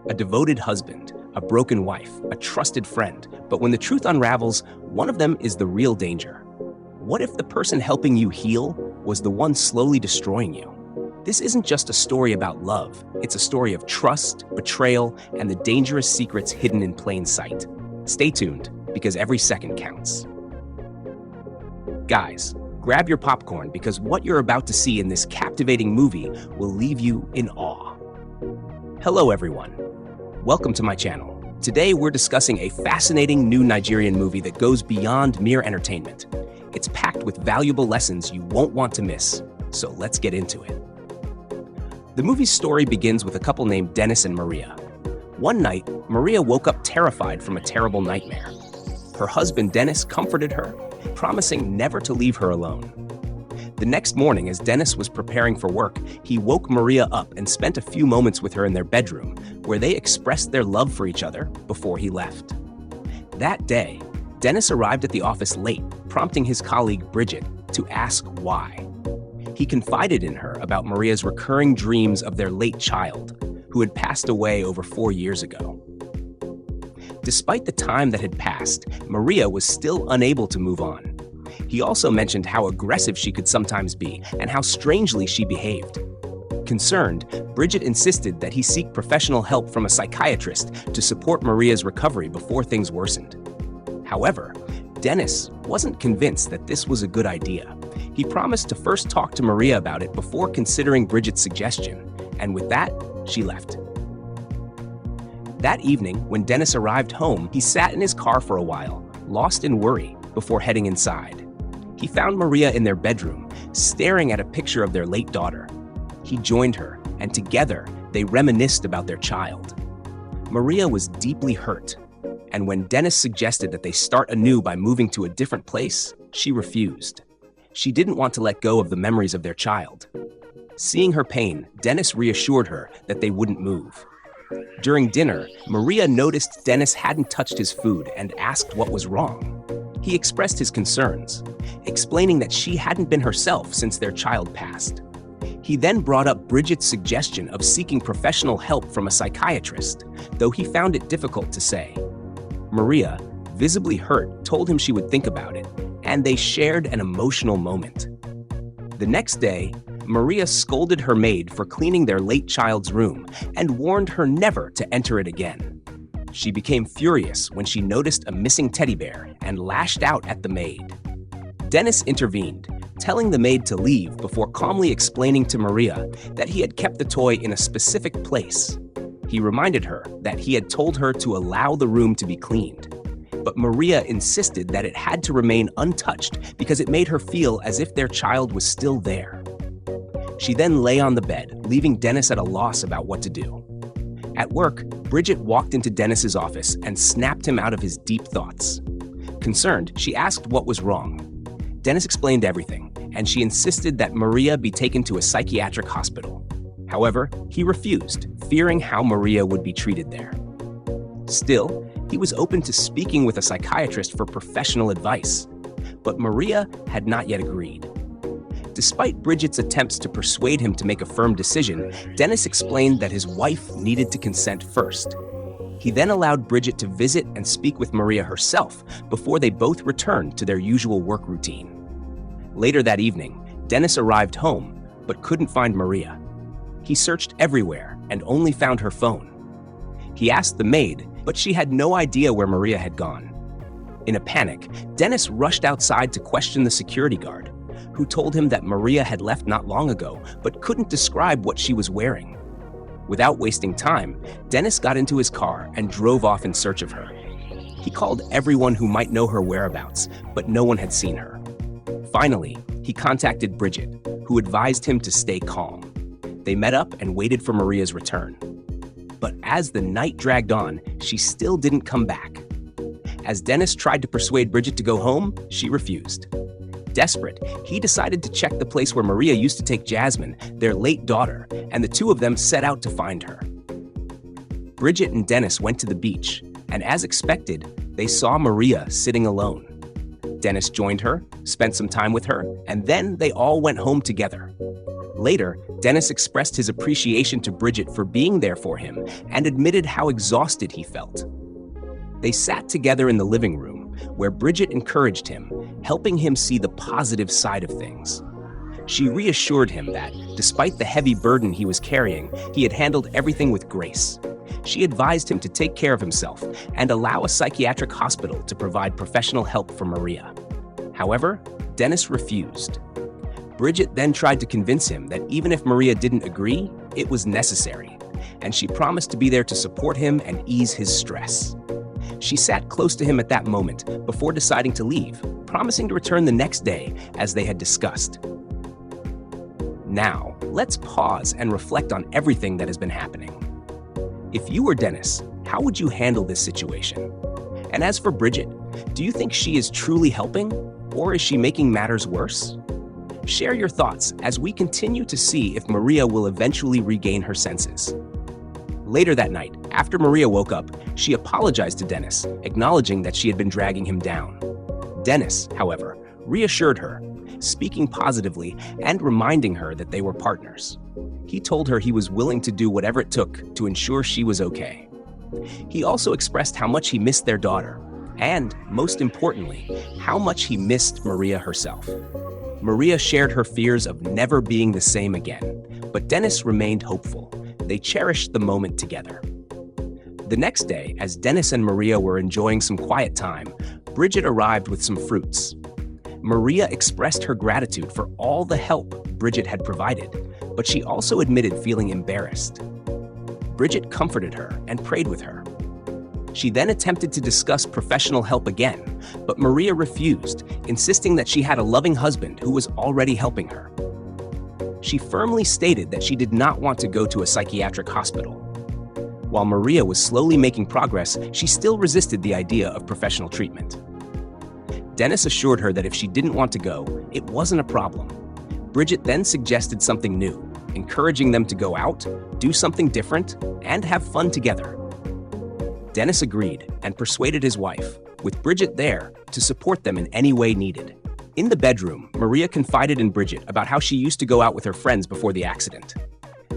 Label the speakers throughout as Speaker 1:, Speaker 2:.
Speaker 1: A devoted husband, a broken wife, a trusted friend. But when the truth unravels, one of them is the real danger. What if the person helping you heal was the one slowly destroying you? This isn't just a story about love. It's a story of trust, betrayal, and the dangerous secrets hidden in plain sight. Stay tuned, because every second counts. Guys, grab your popcorn because what you're about to see in this captivating movie will leave you in awe. Hello, everyone. Welcome to my channel. Today, we're discussing a fascinating new Nigerian movie that goes beyond mere entertainment. It's packed with valuable lessons you won't want to miss, so let's get into it. The movie's story begins with a couple named Dennis and Maria. One night, Maria woke up terrified from a terrible nightmare. Her husband, Dennis, comforted her, promising never to leave her alone. The next morning, as Dennis was preparing for work, he woke Maria up and spent a few moments with her in their bedroom, where they expressed their love for each other before he left. That day, Dennis arrived at the office late, prompting his colleague, Bridget, to ask why. He confided in her about Maria's recurring dreams of their late child, who had passed away over 4 years ago. Despite the time that had passed, Maria was still unable to move on. He also mentioned how aggressive she could sometimes be and how strangely she behaved. Concerned, Bridget insisted that he seek professional help from a psychiatrist to support Maria's recovery before things worsened. However, Dennis wasn't convinced that this was a good idea. He promised to first talk to Maria about it before considering Bridget's suggestion, and with that, she left. That evening, when Dennis arrived home, he sat in his car for a while, lost in worry, before heading inside. He found Maria in their bedroom, staring at a picture of their late daughter. He joined her, and together, they reminisced about their child. Maria was deeply hurt, and when Dennis suggested that they start anew by moving to a different place, she refused. She didn't want to let go of the memories of their child. Seeing her pain, Dennis reassured her that they wouldn't move. During dinner, Maria noticed Dennis hadn't touched his food and asked what was wrong. He expressed his concerns, explaining that she hadn't been herself since their child passed. He then brought up Bridget's suggestion of seeking professional help from a psychiatrist, though he found it difficult to say. Maria, visibly hurt, told him she would think about it, and they shared an emotional moment. The next day, Maria scolded her maid for cleaning their late child's room and warned her never to enter it again. She became furious when she noticed a missing teddy bear and lashed out at the maid. Dennis intervened, telling the maid to leave before calmly explaining to Maria that he had kept the toy in a specific place. He reminded her that he had told her to allow the room to be cleaned, but Maria insisted that it had to remain untouched because it made her feel as if their child was still there. She then lay on the bed, leaving Dennis at a loss about what to do. At work, Bridget walked into Dennis's office and snapped him out of his deep thoughts. Concerned, she asked what was wrong. Dennis explained everything, and she insisted that Maria be taken to a psychiatric hospital. However, he refused, fearing how Maria would be treated there. Still, he was open to speaking with a psychiatrist for professional advice, but Maria had not yet agreed. Despite Bridget's attempts to persuade him to make a firm decision, Dennis explained that his wife needed to consent first. He then allowed Bridget to visit and speak with Maria herself before they both returned to their usual work routine. Later that evening, Dennis arrived home but couldn't find Maria. He searched everywhere and only found her phone. He asked the maid, but she had no idea where Maria had gone. In a panic, Dennis rushed outside to question the security guard, who told him that Maria had left not long ago, but couldn't describe what she was wearing. Without wasting time, Dennis got into his car and drove off in search of her. He called everyone who might know her whereabouts, but no one had seen her. Finally, he contacted Bridget, who advised him to stay calm. They met up and waited for Maria's return. But as the night dragged on, she still didn't come back. As Dennis tried to persuade Bridget to go home, she refused. Desperate, he decided to check the place where Maria used to take Jasmine, their late daughter, and the two of them set out to find her. Bridget and Dennis went to the beach, and as expected, they saw Maria sitting alone. Dennis joined her, spent some time with her, and then they all went home together. Later, Dennis expressed his appreciation to Bridget for being there for him and admitted how exhausted he felt. They sat together in the living room, where Bridget encouraged him, helping him see the positive side of things. She reassured him that, despite the heavy burden he was carrying, he had handled everything with grace. She advised him to take care of himself and allow a psychiatric hospital to provide professional help for Maria. However, Dennis refused. Bridget then tried to convince him that even if Maria didn't agree, it was necessary, and she promised to be there to support him and ease his stress. She sat close to him at that moment before deciding to leave, promising to return the next day as they had discussed. Now, let's pause and reflect on everything that has been happening. If you were Dennis, how would you handle this situation? And as for Bridget, do you think she is truly helping, or is she making matters worse? Share your thoughts as we continue to see if Maria will eventually regain her senses. Later that night, after Maria woke up, she apologized to Dennis, acknowledging that she had been dragging him down. Dennis, however, reassured her, speaking positively and reminding her that they were partners. He told her he was willing to do whatever it took to ensure she was okay. He also expressed how much he missed their daughter, and, most importantly, how much he missed Maria herself. Maria shared her fears of never being the same again, but Dennis remained hopeful. They cherished the moment together. The next day, as Dennis and Maria were enjoying some quiet time, Bridget arrived with some fruits. Maria expressed her gratitude for all the help Bridget had provided, but she also admitted feeling embarrassed. Bridget comforted her and prayed with her. She then attempted to discuss professional help again, but Maria refused, insisting that she had a loving husband who was already helping her. She firmly stated that she did not want to go to a psychiatric hospital. While Maria was slowly making progress, she still resisted the idea of professional treatment. Dennis assured her that if she didn't want to go, it wasn't a problem. Bridget then suggested something new, encouraging them to go out, do something different, and have fun together. Dennis agreed and persuaded his wife, with Bridget there to support them in any way needed. In the bedroom, Maria confided in Bridget about how she used to go out with her friends before the accident.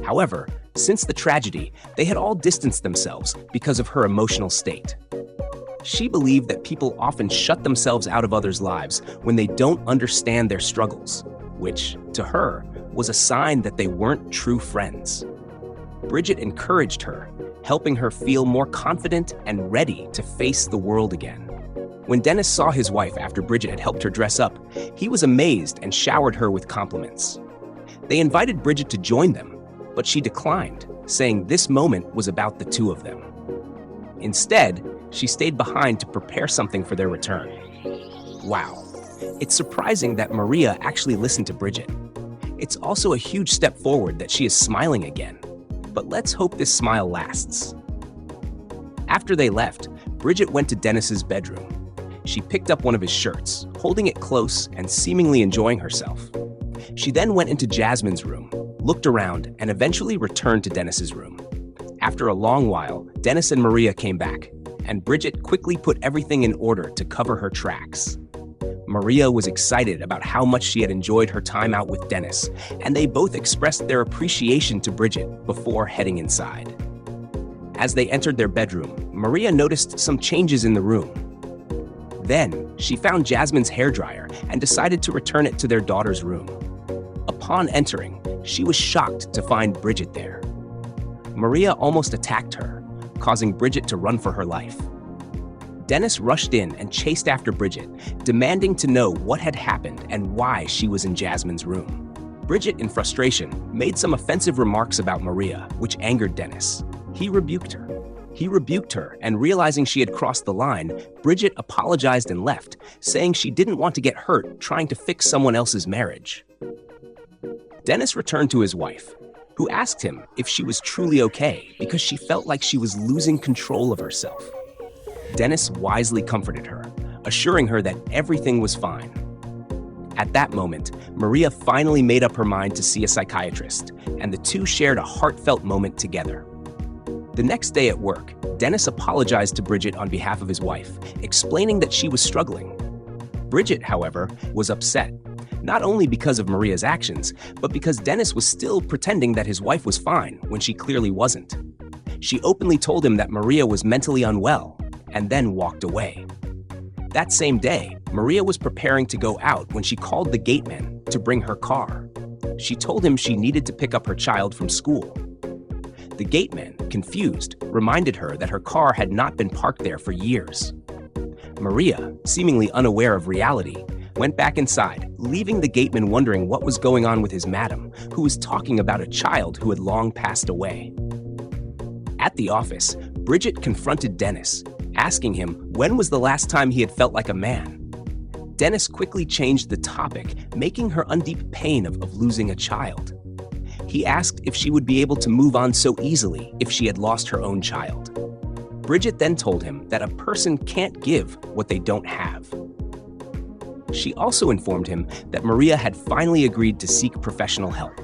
Speaker 1: However, since the tragedy, they had all distanced themselves because of her emotional state. She believed that people often shut themselves out of others' lives when they don't understand their struggles, which, to her, was a sign that they weren't true friends. Bridget encouraged her, helping her feel more confident and ready to face the world again. When Dennis saw his wife after Bridget had helped her dress up, he was amazed and showered her with compliments. They invited Bridget to join them, but she declined, saying this moment was about the two of them. Instead, she stayed behind to prepare something for their return. Wow, it's surprising that Maria actually listened to Bridget. It's also a huge step forward that she is smiling again, but let's hope this smile lasts. After they left, Bridget went to Dennis's bedroom. She picked up one of his shirts, holding it close and seemingly enjoying herself. She then went into Jasmine's room, looked around, and eventually returned to Dennis's room. After a long while, Dennis and Maria came back, and Bridget quickly put everything in order to cover her tracks. Maria was excited about how much she had enjoyed her time out with Dennis, and they both expressed their appreciation to Bridget before heading inside. As they entered their bedroom, Maria noticed some changes in the room. Then, she found Jasmine's hairdryer and decided to return it to their daughter's room. Upon entering, she was shocked to find Bridget there. Maria almost attacked her, causing Bridget to run for her life. Dennis rushed in and chased after Bridget, demanding to know what had happened and why she was in Jasmine's room. Bridget, in frustration, made some offensive remarks about Maria, which angered Dennis. He rebuked her, and realizing she had crossed the line, Bridget apologized and left, saying she didn't want to get hurt trying to fix someone else's marriage. Dennis returned to his wife, who asked him if she was truly okay because she felt like she was losing control of herself. Dennis wisely comforted her, assuring her that everything was fine. At that moment, Maria finally made up her mind to see a psychiatrist, and the two shared a heartfelt moment together. The next day at work, Dennis apologized to Bridget on behalf of his wife, explaining that she was struggling. Bridget, however, was upset, not only because of Maria's actions, but because Dennis was still pretending that his wife was fine when she clearly wasn't. She openly told him that Maria was mentally unwell, and then walked away. That same day, Maria was preparing to go out when she called the gateman to bring her car. She told him she needed to pick up her child from school. The gateman, confused, reminded her that her car had not been parked there for years. Maria, seemingly unaware of reality, went back inside, leaving the gateman wondering what was going on with his madam, who was talking about a child who had long passed away. At the office, Bridget confronted Dennis, asking him when was the last time he had felt like a man. Dennis quickly changed the topic, making her undeep pain of losing a child. He asked if she would be able to move on so easily if she had lost her own child. Bridget then told him that a person can't give what they don't have. She also informed him that Maria had finally agreed to seek professional help.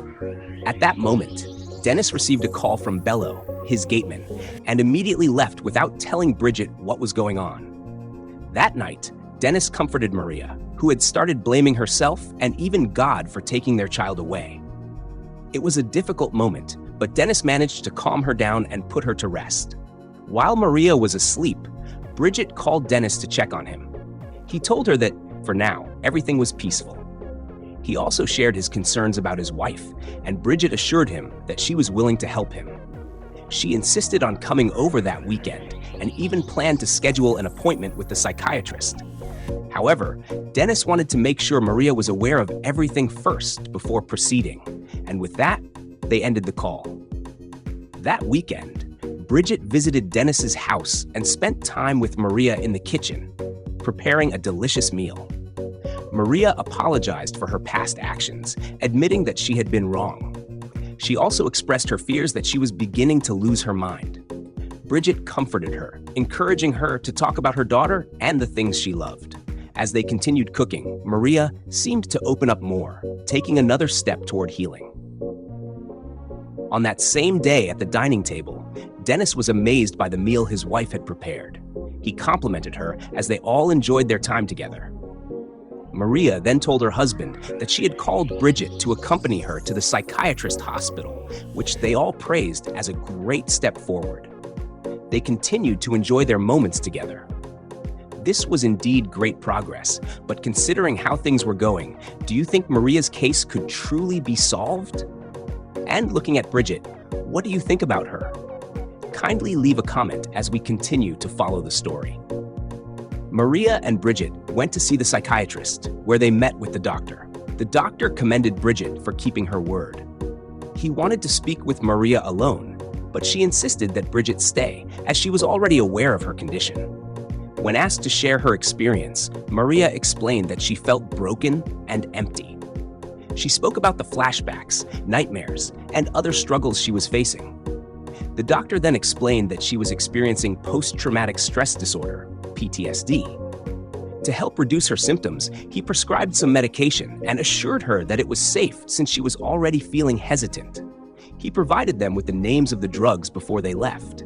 Speaker 1: At that moment, Dennis received a call from Bello, his gateman, and immediately left without telling Bridget what was going on. That night, Dennis comforted Maria, who had started blaming herself and even God for taking their child away. It was a difficult moment, but Dennis managed to calm her down and put her to rest. While Maria was asleep, Bridget called Dennis to check on him. He told her that, for now, everything was peaceful. He also shared his concerns about his wife, and Bridget assured him that she was willing to help him. She insisted on coming over that weekend and even planned to schedule an appointment with the psychiatrist. However, Dennis wanted to make sure Maria was aware of everything first before proceeding, and with that, they ended the call. That weekend, Bridget visited Dennis's house and spent time with Maria in the kitchen, preparing a delicious meal. Maria apologized for her past actions, admitting that she had been wrong. She also expressed her fears that she was beginning to lose her mind. Bridget comforted her, encouraging her to talk about her daughter and the things she loved. As they continued cooking, Maria seemed to open up more, taking another step toward healing. On that same day at the dining table, Dennis was amazed by the meal his wife had prepared. He complimented her as they all enjoyed their time together. Maria then told her husband that she had called Bridget to accompany her to the psychiatrist hospital, which they all praised as a great step forward. They continued to enjoy their moments together. This was indeed great progress, but considering how things were going, do you think Maria's case could truly be solved? And looking at Bridget, what do you think about her? Kindly leave a comment as we continue to follow the story. Maria and Bridget went to see the psychiatrist, where they met with the doctor. The doctor commended Bridget for keeping her word. He wanted to speak with Maria alone, but she insisted that Bridget stay, as she was already aware of her condition. When asked to share her experience, Maria explained that she felt broken and empty. She spoke about the flashbacks, nightmares, and other struggles she was facing. The doctor then explained that she was experiencing post-traumatic stress disorder, PTSD. To help reduce her symptoms, he prescribed some medication and assured her that it was safe since she was already feeling hesitant. He provided them with the names of the drugs before they left.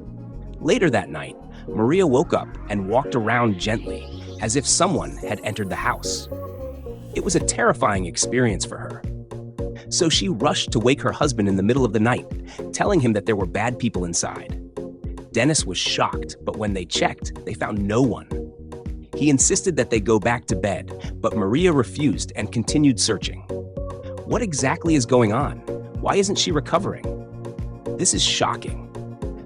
Speaker 1: Later that night, Maria woke up and walked around gently, as if someone had entered the house. It was a terrifying experience for her. So she rushed to wake her husband in the middle of the night, telling him that there were bad people inside. Dennis was shocked, but when they checked, they found no one. He insisted that they go back to bed, but Maria refused and continued searching. What exactly is going on? Why isn't she recovering? This is shocking.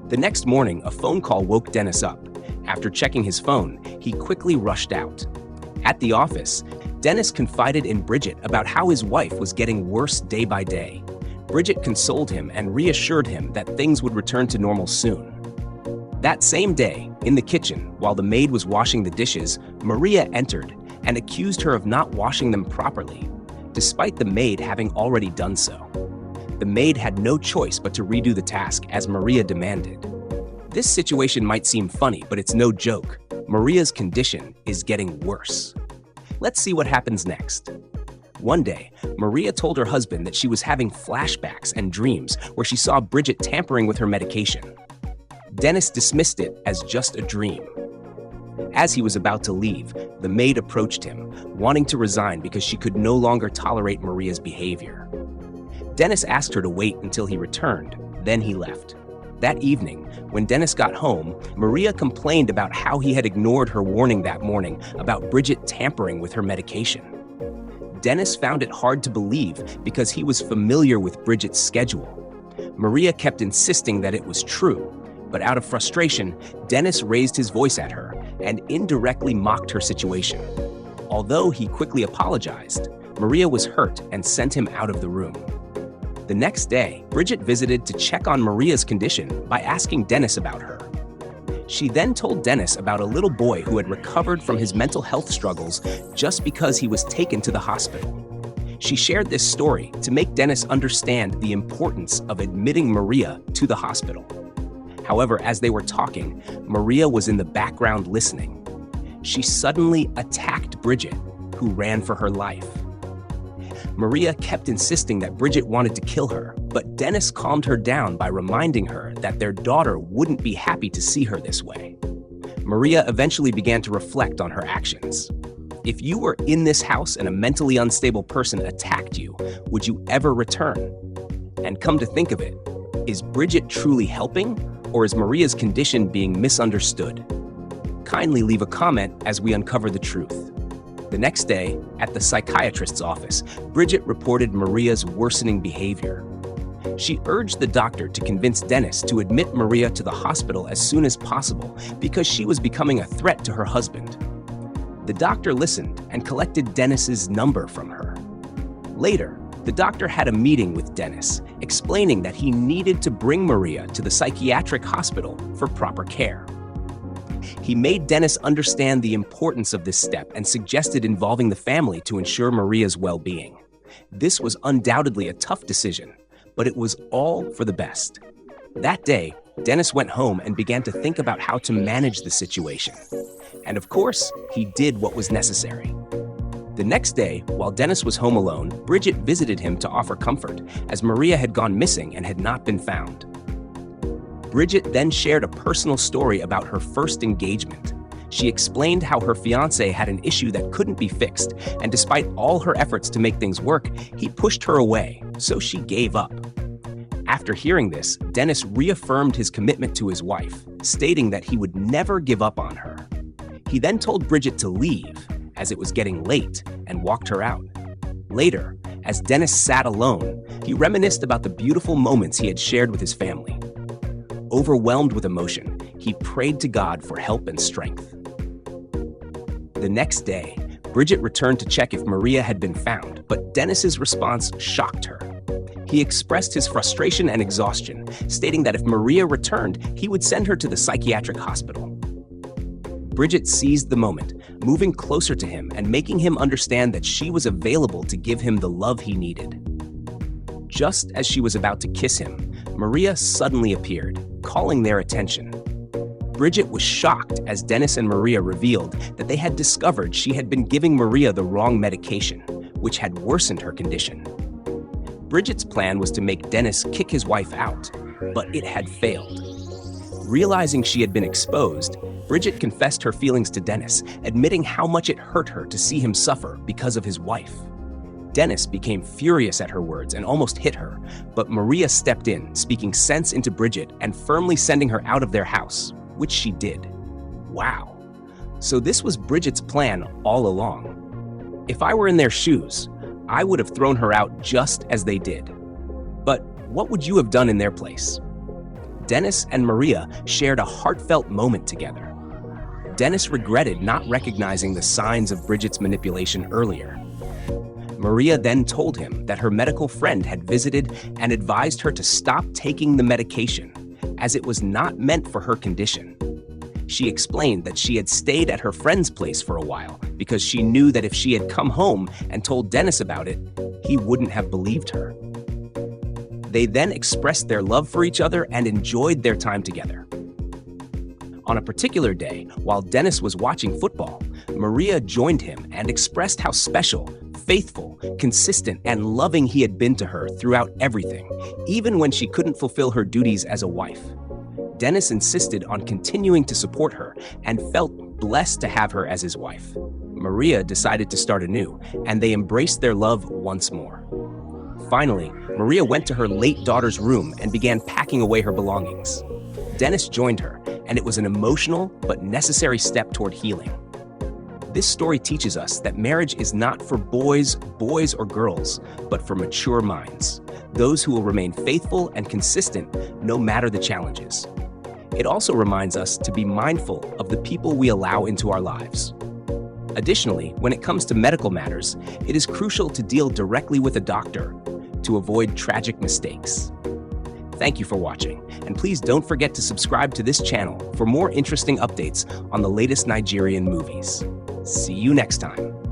Speaker 1: The next morning, a phone call woke Dennis up. After checking his phone, he quickly rushed out. At the office, Dennis confided in Bridget about how his wife was getting worse day by day. Bridget consoled him and reassured him that things would return to normal soon. That same day, in the kitchen, while the maid was washing the dishes, Maria entered and accused her of not washing them properly, despite the maid having already done so. The maid had no choice but to redo the task as Maria demanded. This situation might seem funny, but it's no joke. Maria's condition is getting worse. Let's see what happens next. One day, Maria told her husband that she was having flashbacks and dreams where she saw Bridget tampering with her medication. Dennis dismissed it as just a dream. As he was about to leave, the maid approached him, wanting to resign because she could no longer tolerate Maria's behavior. Dennis asked her to wait until he returned, then he left. That evening, when Dennis got home, Maria complained about how he had ignored her warning that morning about Bridget tampering with her medication. Dennis found it hard to believe because he was familiar with Bridget's schedule. Maria kept insisting that it was true, but out of frustration, Dennis raised his voice at her and indirectly mocked her situation. Although he quickly apologized, Maria was hurt and sent him out of the room. The next day, Bridget visited to check on Maria's condition by asking Dennis about her. She then told Dennis about a little boy who had recovered from his mental health struggles just because he was taken to the hospital. She shared this story to make Dennis understand the importance of admitting Maria to the hospital. However, as they were talking, Maria was in the background listening. She suddenly attacked Bridget, who ran for her life. Maria kept insisting that Bridget wanted to kill her, but Dennis calmed her down by reminding her that their daughter wouldn't be happy to see her this way. Maria eventually began to reflect on her actions. If you were in this house and a mentally unstable person attacked you, would you ever return? And come to think of it, is Bridget truly helping, or is Maria's condition being misunderstood? Kindly leave a comment as we uncover the truth. The next day, at the psychiatrist's office, Bridget reported Maria's worsening behavior. She urged the doctor to convince Dennis to admit Maria to the hospital as soon as possible because she was becoming a threat to her husband. The doctor listened and collected Dennis's number from her. Later, the doctor had a meeting with Dennis, explaining that he needed to bring Maria to the psychiatric hospital for proper care. He made Dennis understand the importance of this step and suggested involving the family to ensure Maria's well-being. This was undoubtedly a tough decision, but it was all for the best. That day, Dennis went home and began to think about how to manage the situation. And of course, he did what was necessary. The next day, while Dennis was home alone, Bridget visited him to offer comfort, as Maria had gone missing and had not been found. Bridget then shared a personal story about her first engagement. She explained how her fiancé had an issue that couldn't be fixed, and despite all her efforts to make things work, he pushed her away, so she gave up. After hearing this, Dennis reaffirmed his commitment to his wife, stating that he would never give up on her. He then told Bridget to leave, as it was getting late, and walked her out. Later, as Dennis sat alone, he reminisced about the beautiful moments he had shared with his family. Overwhelmed with emotion, he prayed to God for help and strength. The next day, Bridget returned to check if Maria had been found, but Dennis's response shocked her. He expressed his frustration and exhaustion, stating that if Maria returned, he would send her to the psychiatric hospital. Bridget seized the moment, moving closer to him and making him understand that she was available to give him the love he needed. Just as she was about to kiss him, Maria suddenly appeared, calling their attention. Bridget was shocked as Dennis and Maria revealed that they had discovered she had been giving Maria the wrong medication, which had worsened her condition. Bridget's plan was to make Dennis kick his wife out, but it had failed. Realizing she had been exposed, Bridget confessed her feelings to Dennis, admitting how much it hurt her to see him suffer because of his wife. Dennis became furious at her words and almost hit her, but Maria stepped in, speaking sense into Bridget and firmly sending her out of their house, which she did. Wow. So this was Bridget's plan all along. If I were in their shoes, I would have thrown her out just as they did. But what would you have done in their place? Dennis and Maria shared a heartfelt moment together. Dennis regretted not recognizing the signs of Bridget's manipulation earlier. Maria then told him that her medical friend had visited and advised her to stop taking the medication, as it was not meant for her condition. She explained that she had stayed at her friend's place for a while because she knew that if she had come home and told Dennis about it, he wouldn't have believed her. They then expressed their love for each other and enjoyed their time together. On a particular day, while Dennis was watching football, Maria joined him and expressed how special, faithful, consistent, and loving he had been to her throughout everything, even when she couldn't fulfill her duties as a wife. Dennis insisted on continuing to support her and felt blessed to have her as his wife. Maria decided to start anew, and they embraced their love once more. Finally, Maria went to her late daughter's room and began packing away her belongings. Dennis joined her, and it was an emotional but necessary step toward healing. This story teaches us that marriage is not for boys or girls, but for mature minds, those who will remain faithful and consistent no matter the challenges. It also reminds us to be mindful of the people we allow into our lives. Additionally, when it comes to medical matters, it is crucial to deal directly with a doctor to avoid tragic mistakes. Thank you for watching, and please don't forget to subscribe to this channel for more interesting updates on the latest Nigerian movies. See you next time.